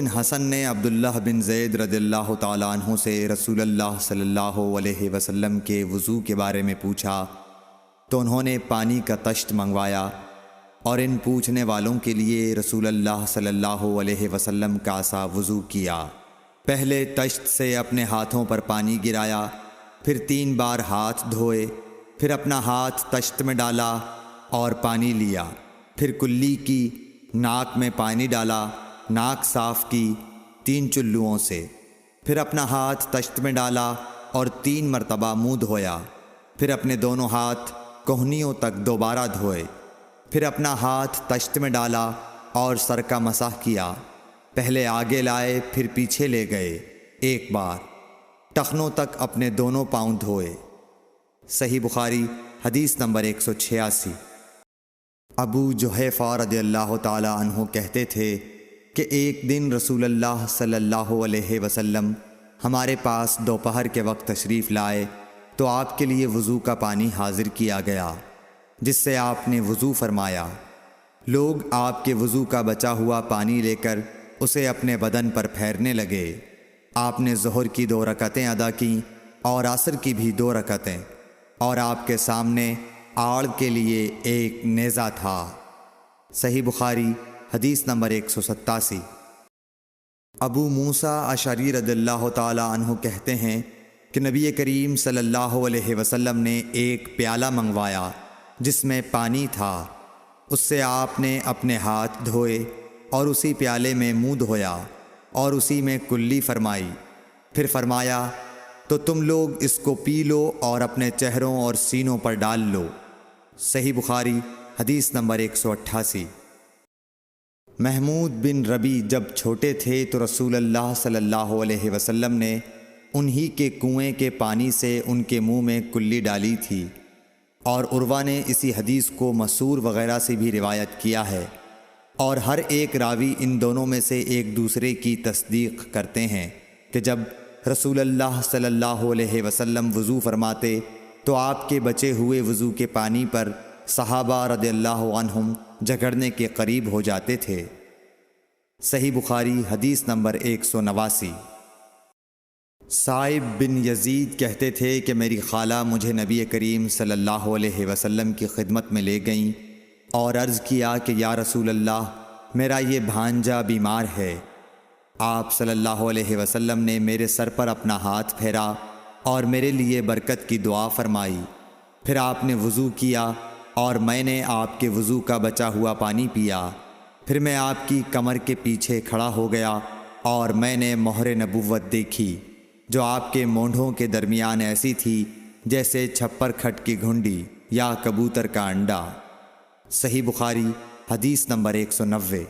بن حسن نے عبداللہ بن زید رضی اللہ تعالیٰ عنہ سے رسول اللہ صلی اللہ علیہ وسلم کے وضو کے بارے میں پوچھا تو انہوں نے پانی کا طشت منگوایا، اور ان پوچھنے والوں کے لیے رسول اللہ صلی اللہ علیہ وسلم کا سا وضو کیا۔ پہلے طشت سے اپنے ہاتھوں پر پانی گرایا، پھر 3 بار ہاتھ دھوئے، پھر اپنا ہاتھ طشت میں ڈالا اور پانی لیا، پھر کلی کی، ناک میں پانی ڈالا، ناک صاف کی 3 چلوؤں سے، پھر اپنا ہاتھ طشت میں ڈالا اور 3 مرتبہ منہ دھویا، پھر اپنے دونوں ہاتھ کوہنیوں تک دوبارہ دھوئے، پھر اپنا ہاتھ طشت میں ڈالا اور سر کا مسح کیا، پہلے آگے لائے پھر پیچھے لے گئے 1 بار، ٹخنوں تک اپنے دونوں پاؤں دھوئے۔ صحیح بخاری حدیث نمبر 186۔ ابو جحیفہ رضی اللہ تعالی عنہ کہتے تھے کہ ایک دن رسول اللہ صلی اللہ علیہ وسلم ہمارے پاس دوپہر کے وقت تشریف لائے تو آپ کے لیے وضو کا پانی حاضر کیا گیا، جس سے آپ نے وضو فرمایا۔ لوگ آپ کے وضو کا بچا ہوا پانی لے کر اسے اپنے بدن پر پھیرنے لگے۔ آپ نے ظہر کی 2 رکعتیں ادا کیں اور عصر کی بھی 2 رکعتیں، اور آپ کے سامنے آڑ کے لیے ایک نیزہ تھا۔ صحیح بخاری حدیث نمبر 187۔ ابو موسیٰ اشعری رضی اللہ تعالی عنہ کہتے ہیں کہ نبی کریم صلی اللہ علیہ وسلم نے ایک پیالہ منگوایا جس میں پانی تھا، اس سے آپ نے اپنے ہاتھ دھوئے اور اسی پیالے میں منہ دھویا اور اسی میں کلی فرمائی، پھر فرمایا تو تم لوگ اس کو پی لو اور اپنے چہروں اور سینوں پر ڈال لو۔ صحیح بخاری حدیث نمبر 188۔ محمود بن ربی جب چھوٹے تھے تو رسول اللہ صلی اللہ علیہ وسلم نے انہی کے کنویں کے پانی سے ان کے منہ میں کلی ڈالی تھی، اور عروہ نے اسی حدیث کو مسور وغیرہ سے بھی روایت کیا ہے، اور ہر ایک راوی ان دونوں میں سے ایک دوسرے کی تصدیق کرتے ہیں کہ جب رسول اللہ صلی اللہ علیہ وسلم وضو فرماتے تو آپ کے بچے ہوئے وضو کے پانی پر صحابہ رضی اللہ عنہم جھگڑنے کے قریب ہو جاتے تھے۔ صحیح بخاری حدیث نمبر 189۔ صائب بن یزید کہتے تھے کہ میری خالہ مجھے نبی کریم صلی اللہ علیہ وسلم کی خدمت میں لے گئیں اور عرض کیا کہ یا رسول اللہ، میرا یہ بھانجا بیمار ہے۔ آپ صلی اللہ علیہ وسلم نے میرے سر پر اپنا ہاتھ پھیرا اور میرے لیے برکت کی دعا فرمائی، پھر آپ نے وضو کیا اور میں نے آپ کے وضو کا بچا ہوا پانی پیا، پھر میں آپ کی کمر کے پیچھے کھڑا ہو گیا اور میں نے مہر نبوت دیکھی جو آپ کے مونڈھوں کے درمیان ایسی تھی جیسے چھپر کھٹ کی گھنڈی یا کبوتر کا انڈا۔ صحیح بخاری حدیث نمبر 190۔